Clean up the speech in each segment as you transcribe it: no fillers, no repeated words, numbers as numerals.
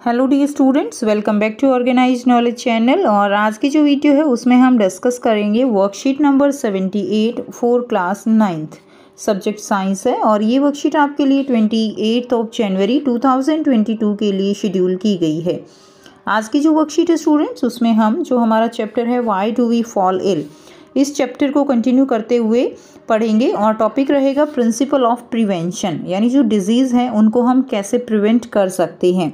Hello dear students, welcome back to organised knowledge channel. और आज की जो वीडियो है उसमें हम डिस्कस करेंगे worksheet number 78 for class 9th, subject science है। और ये वर्कशीट आपके लिए 28 जनवरी 2022 के लिए शेड्यूल की गई है। आज की जो वर्कशीट है स्टूडेंट्स, उसमें हम जो हमारा चैप्टर है why do we fall ill, इस चैप्टर को कंटिन्यू करते हुए पढ़ेंगे। और टॉपिक रहेगा प्रिंसिपल ऑफ प्रिवेंशन, यानी जो डिजीज़ हैं उनको हम कैसे प्रिवेंट कर सकते हैं,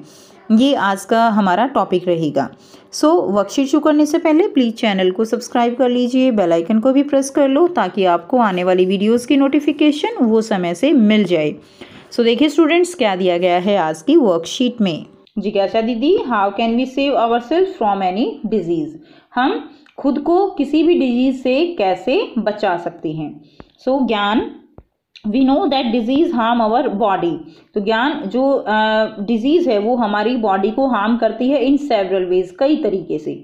ये आज का हमारा टॉपिक रहेगा। सो वर्कशीट शुरू करने से पहले प्लीज़ चैनल को सब्सक्राइब कर लीजिए, बेल आइकन को भी प्रेस कर लो ताकि आपको आने वाली वीडियोस की नोटिफिकेशन वो समय से मिल जाए। सो देखिए स्टूडेंट्स, क्या दिया गया है आज की वर्कशीट में। जिज्ञासा दीदी, how can we save ourself from any disease, हम खुद को किसी भी डिजीज़ से कैसे बचा सकते हैं। सो Gyan, we know that disease harm our body, तो ज्ञान जो डिजीज है वो हमारी बॉडी को हार्म करती है इन सेवरल वेज, कई तरीके से।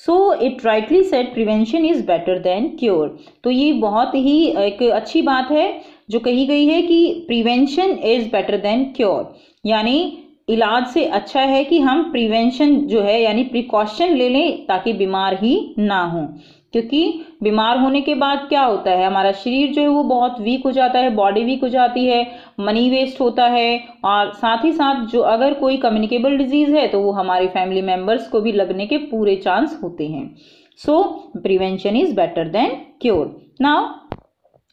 So it rightly said prevention is better than cure, तो ये बहुत ही एक अच्छी बात है जो कही गई है कि prevention is better than cure, यानी इलाज से अच्छा है कि हम प्रिवेंशन जो है यानी प्रिकॉशन ले लें ताकि बीमार ही ना हो। क्योंकि बीमार होने के बाद क्या होता है, हमारा शरीर जो है वो बहुत वीक हो जाता है, बॉडी वीक हो जाती है, मनी वेस्ट होता है, और साथ ही साथ जो अगर कोई कम्युनिकेबल डिजीज है तो वो हमारे फैमिली मेंबर्स को भी लगने के पूरे चांस होते हैं। So prevention is better than cure. Now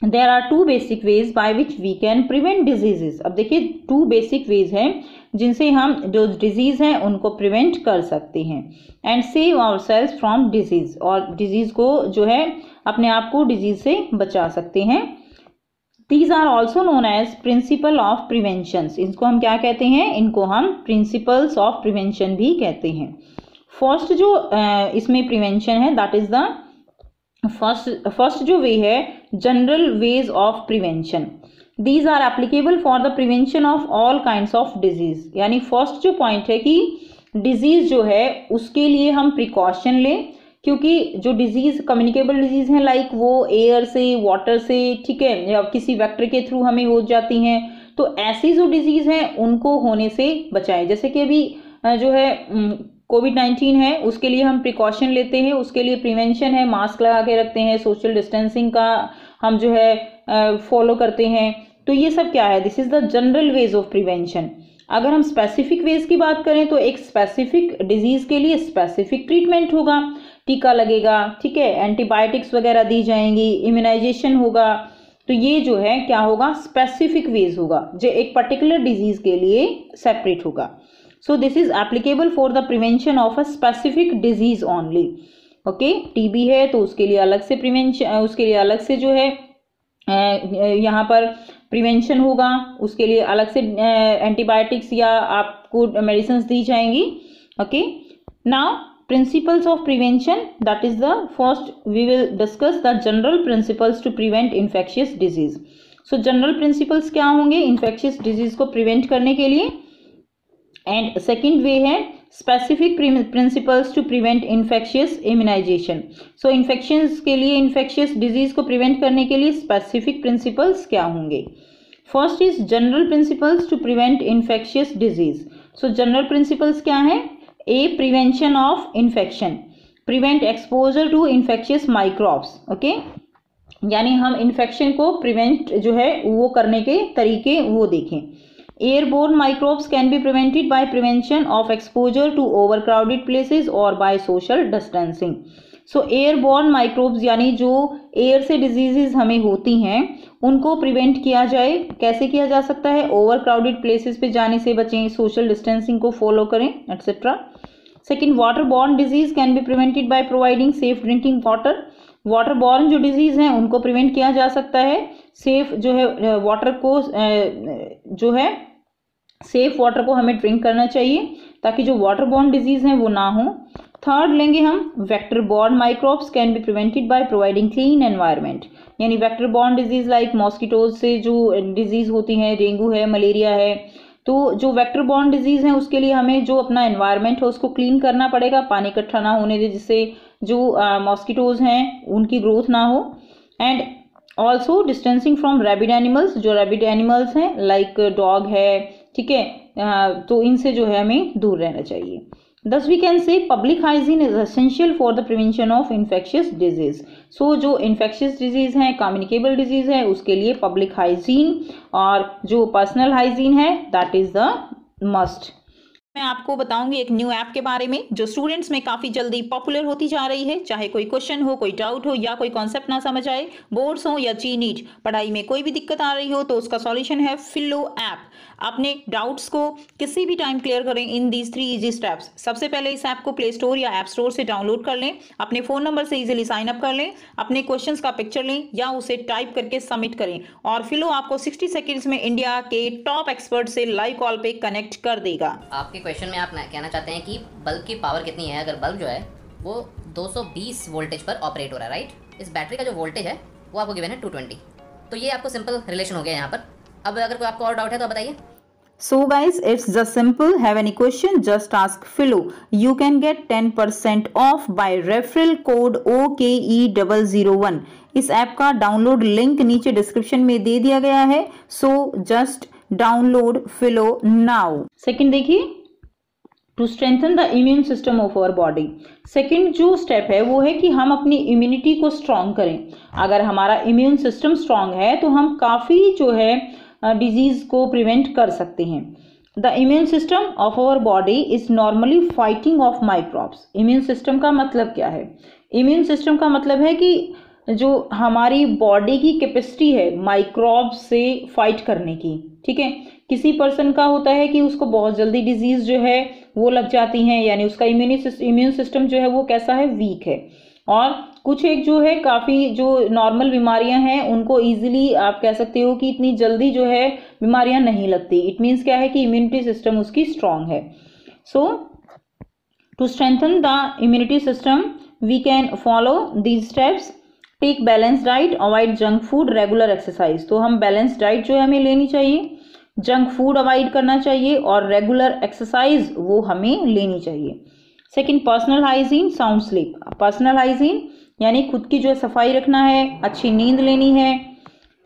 there are two basic ways by which we can prevent diseases. अब देखिए, टू बेसिक वेज हैं जिनसे हम जो डिजीज हैं उनको प्रिवेंट कर सकते हैं and save ourselves from disease, और डिजीज को जो है अपने आप को डिजीज से बचा सकते हैं। These are also known as principle of prevention, इनको हम क्या कहते हैं, इनको हम प्रिंसिपल्स ऑफ प्रिवेंशन भी कहते हैं। फर्स्ट जो इसमें प्रिवेंशन है दैट इज द फर्स्ट जो वे है general ways of prevention. These are applicable for the prevention of all kinds of disease, यानी फर्स्ट जो पॉइंट है कि डिजीज जो है उसके लिए हम प्रिकॉशन लें, क्योंकि जो डिजीज कम्युनिकेबल डिजीज हैं लाइक वो एयर से, वाटर से, ठीक है, या किसी वेक्टर के थ्रू हमें हो जाती हैं, तो ऐसी जो डिजीज हैं उनको होने से बचाएं। जैसे कि अभी जो है कोविड-19 है, उसके लिए हम प्रिकॉशन लेते हैं, उसके लिए प्रिवेंशन है, मास्क लगा के रखते हैं, सोशल डिस्टेंसिंग का हम जो है फॉलो करते हैं। तो ये सब क्या है, this is the general ways of prevention. अगर हम स्पेसिफिक वेज की बात करें तो एक स्पेसिफिक डिजीज के लिए स्पेसिफिक ट्रीटमेंट होगा, टीका लगेगा, ठीक है, एंटीबायोटिक्स वगैरह दी जाएंगी, इम्यूनाइजेशन होगा। तो ये जो है क्या होगा, स्पेसिफिक वेज होगा जो एक पर्टिकुलर डिजीज के लिए सेपरेट होगा। So this is applicable for the prevention of a specific disease only. Okay, TB है तो उसके लिए अलग से प्रिवेंशन, उसके लिए अलग से जो है यहाँ पर प्रिवेंशन होगा, उसके लिए अलग से एंटीबायोटिक्स या आपको मेडिसिन दी जाएंगी। Okay, now principles of prevention, that is the first we will discuss the general principles to prevent infectious disease. So general principles क्या होंगे इन्फेक्शियस डिजीज को प्रिवेंट करने के लिए। एंड सेकेंड वे है specific principles to prevent infectious immunization. So infections के लिए, infectious disease को प्रिवेंट करने के लिए स्पेसिफिक प्रिंसिपल्स क्या होंगे। First is general principles to prevent infectious disease. So general principles क्या है, A prevention of infection, prevent exposure to infectious microbes. Okay, यानी हम इन्फेक्शन को प्रिवेंट जो है वो करने के तरीके वो देखें। Airborne microbes can be prevented by prevention of exposure to overcrowded places or by social distancing. So airborne microbes यानी जो एयर से डिजीजेज हमें होती हैं उनको प्रिवेंट किया जाए। कैसे किया जा सकता है, ओवरक्राउडेड प्लेसेस पे जाने से बचें, सोशल डिस्टेंसिंग को फॉलो करें, etcetera. Second, water borne disease can be prevented by providing safe drinking water. Water borne जो डिजीज हैं उनको प्रिवेंट किया जा सकता है, सेफ जो है वाटर को जो है सेफ वाटर को हमें ड्रिंक करना चाहिए ताकि जो वाटर बॉर्न डिजीज हैं वो ना हो। थर्ड लेंगे हम, vector borne microbes can be prevented by providing clean environment, यानी vector borne disease like mosquitoes से जो डिजीज होती हैं, डेंगू है, मलेरिया है, तो जो वेक्टर बॉर्न डिजीज हैं उसके लिए हमें जो अपना एनवायरनमेंट है उसको क्लीन करना पड़ेगा, पानी इकट्ठा ना होने दे जिससे जो मॉस्किटोज हैं उनकी ग्रोथ ना हो। And also distancing from rabid animals, जो रैबिड एनिमल्स हैं लाइक डॉग है, ठीक है, तो इनसे जो है हमें दूर रहना चाहिए। Thus we can say public hygiene is essential for the prevention of infectious disease. So जो infectious disease है, communicable disease है, उसके लिए public hygiene और जो personal hygiene है that is the must. मैं आपको बताऊंगी एक न्यू ऐप के बारे में जो स्टूडेंट्स में काफ़ी जल्दी पॉपुलर होती जा रही है। चाहे कोई क्वेश्चन हो, कोई डाउट हो या कोई कॉन्सेप्ट ना समझ आए, बोर्ड्स हो या जी नीट, पढ़ाई में कोई भी दिक्कत आ रही हो तो उसका सॉल्यूशन है फिलो ऐप। अपने डाउट्स को किसी भी टाइम क्लियर करें इन दीज 3 इजी स्टेप्स। सबसे पहले इस ऐप को प्ले स्टोर या ऐप स्टोर से डाउनलोड कर लें, अपने फ़ोन नंबर से इजीली साइन अप कर लें, अपने क्वेश्चंस का पिक्चर लें या उसे टाइप करके सबमिट करें और फिलो आपको 60 सेकेंड्स में इंडिया के टॉप एक्सपर्ट से लाइव कॉल पे कनेक्ट कर देगा। आपके क्वेश्चन में आप कहना चाहते हैं कि बल्ब की पावर कितनी है। अगर बल्ब जो है वो 220 वोल्टेज पर ऑपरेट हो रहा है, राइट। इस बैटरी का जो वोल्टेज है वो आपको गिवन है 220। तो ये आपको सिंपल रिलेशन हो गया यहाँ पर। अब अगर कोई आपको और डाउट है तो बताइए। So guys, it's just simple. Have any question? Just ask Philo. You can get 10% off by referral code OKE001. इस ऐप का डाउनलोड लिंक नीचे डिस्क्रिप्शन में दे दिया गया है। So just download Philo now. Second देखिए, to strengthen the immune system of our body. Second जो step है वो है कि हम अपनी इम्यूनिटी को स्ट्रॉन्ग करें। अगर हमारा इम्यून सिस्टम स्ट्रॉन्ग है तो हम काफ़ी जो है डिजीज़ को प्रिवेंट कर सकते हैं। The immune system of our body is normally fighting off microbes. Immune system का मतलब क्या है? इम्यून सिस्टम का मतलब है कि जो हमारी बॉडी की कैपेसिटी है माइक्रोब्स से फाइट करने की, ठीक है। किसी पर्सन का होता है कि उसको बहुत जल्दी डिजीज़ जो है वो लग जाती हैं, यानी उसका इम्यून सिस्टम जो है वो कैसा है, वीक है। और कुछ एक जो है काफ़ी जो नॉर्मल बीमारियां हैं उनको इजीली आप कह सकते हो कि इतनी जल्दी जो है बीमारियां नहीं लगती। इट मीन्स क्या है कि इम्यूनिटी सिस्टम उसकी स्ट्रांग है। So to strengthen the immunity system we can follow these steps. Take balance diet, avoid junk food, regular exercise. तो हम बैलेंस डाइट जो है हमें लेनी चाहिए, जंक फूड अवॉइड करना चाहिए और रेगुलर एक्सरसाइज वो हमें लेनी चाहिए। Second, personal hygiene, sound sleep. Personal hygiene यानी खुद की जो है सफाई रखना है, अच्छी नींद लेनी है।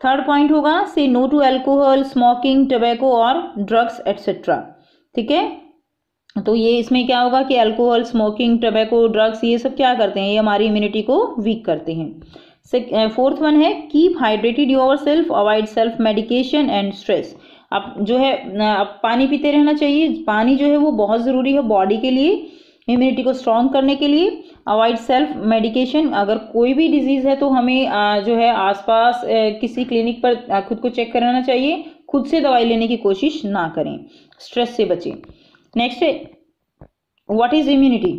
थर्ड पॉइंट होगा say no to alcohol, smoking, tobacco और ड्रग्स एटसेट्रा, ठीक है। तो ये इसमें क्या होगा कि अल्कोहल, स्मोकिंग, टोबैको, ड्रग्स ये सब क्या करते हैं, ये हमारी इम्यूनिटी को वीक करते हैं। फोर्थ वन है keep hydrated your self, avoid self medication and stress. अब जो है अब पानी पीते रहना चाहिए। पानी जो है वो बहुत ज़रूरी है बॉडी के लिए, इम्यूनिटी को स्ट्रॉन्ग करने के लिए। अवॉइड सेल्फ मेडिकेशन, अगर कोई भी डिजीज़ है तो हमें जो है आसपास किसी क्लिनिक पर खुद को चेक कराना चाहिए, खुद से दवाई लेने की कोशिश ना करें, स्ट्रेस से बचें। नेक्स्ट है what is immunity?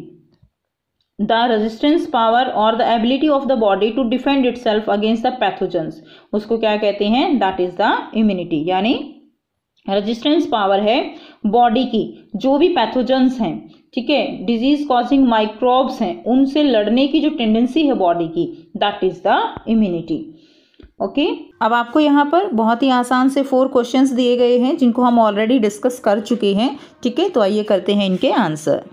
The resistance power और the ability of the body to defend itself against the pathogens. उसको क्या कहते हैं? That is the immunity. यानी रेजिस्टेंस पावर है बॉडी की, जो भी पैथोजेंस हैं, ठीक है, डिजीज कॉजिंग माइक्रोब्स हैं, उनसे लड़ने की जो टेंडेंसी है बॉडी की, that is the immunity. Okay, अब आपको यहाँ पर बहुत ही आसान से 4 क्वेश्चंस दिए गए हैं जिनको हम ऑलरेडी डिस्कस कर चुके हैं, ठीक है। तो आइए करते हैं इनके आंसर।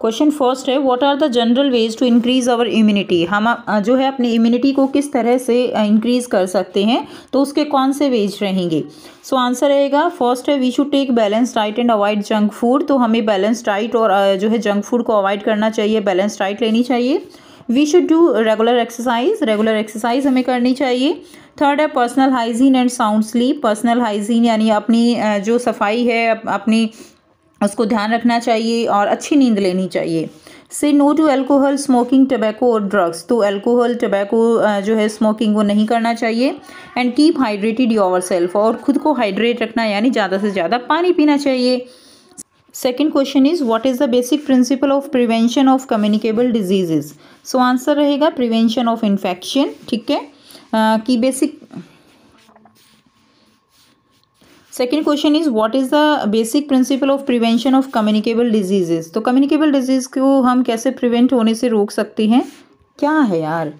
क्वेश्चन फर्स्ट है what are the general ways to increase our immunity. हम जो है अपनी इम्यूनिटी को किस तरह से इंक्रीज कर सकते हैं, तो उसके कौन से वेज रहेंगे। सो आंसर रहेगा फर्स्ट है we should take balance diet and avoid junk food. तो हमें बैलेंस डाइट और जो है जंक फूड को अवॉइड करना चाहिए, बैलेंस डाइट लेनी चाहिए। We should do regular exercise, regular exercise हमें करनी चाहिए। थर्ड है personal hygiene and sound sleep. Personal hygiene यानी अपनी जो सफाई है अपनी उसको ध्यान रखना चाहिए और अच्छी नींद लेनी चाहिए। Say no to alcohol, smoking, tobacco और ड्रग्स। तो अल्कोहल, टोबैको जो है स्मोकिंग वो नहीं करना चाहिए। And keep hydrated yourself, और खुद को हाइड्रेट रखना यानी ज़्यादा से ज़्यादा पानी पीना चाहिए। Second question is what is the basic principle of prevention of communicable diseases. So answer रहेगा प्रिवेंशन ऑफ इन्फेक्शन, ठीक है, कि basic. Second question is what is the basic principle of prevention of communicable diseases. तो communicable disease को हम कैसे prevent होने से रोक सकते हैं, क्या है यार।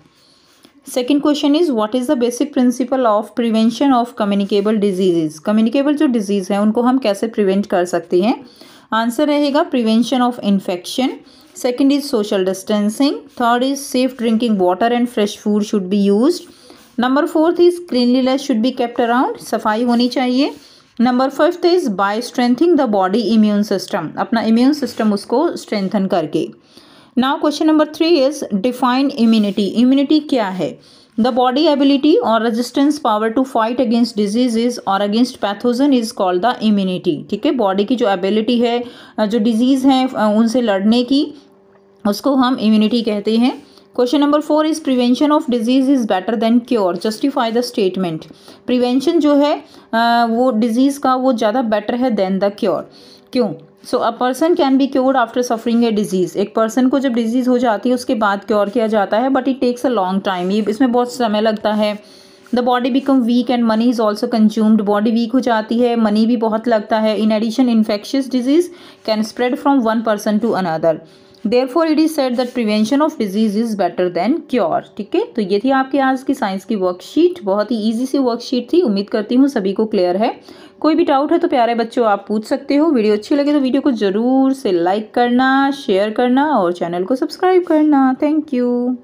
Second question is what is the basic principle of prevention of communicable diseases. Communicable जो डिजीज़ हैं उनको हम कैसे प्रिवेंट कर सकते हैं। आंसर रहेगा prevention of infection. Second is social distancing. Third is safe drinking water and fresh food should be used. Number fourth is cleanliness should be kept around, सफाई होनी चाहिए। Number 5 is by strengthening the body immune system, अपना immune system उसको strengthen करके। Now question number 3 is define immunity, immunity क्या है? The body ability और resistance power to fight against diseases और against pathogen is called the immunity. ठीक है, body की जो एबिलिटी है, जो डिजीज़ हैं उनसे लड़ने की, उसको हम इम्यूनिटी कहते हैं। Question number 4 is prevention of disease is better than cure, justify the statement. Prevention जो है वो डिजीज़ का वो ज़्यादा बेटर है देन द क्योर, क्यों? So a person can be cured after suffering a disease, एक पर्सन को जब डिजीज़ हो जाती है उसके बाद क्योर किया जाता है, but it takes a long time, ये इसमें बहुत समय लगता है। The body become weak and money is also consumed, body weak हो जाती है, मनी भी बहुत लगता है। In addition infectious disease can spread from one person to another, therefore it is said that prevention of disease is better than cure. ठीक है, तो ये थी आपकी आज की साइंस की वर्कशीट, बहुत ही ईजी सी वर्कशीट थी, उम्मीद करती हूँ सभी को क्लियर है। कोई भी डाउट है तो प्यारे बच्चों आप पूछ सकते हो। वीडियो अच्छी लगे तो वीडियो को ज़रूर से लाइक करना, शेयर करना और चैनल को सब्सक्राइब करना। Thank you.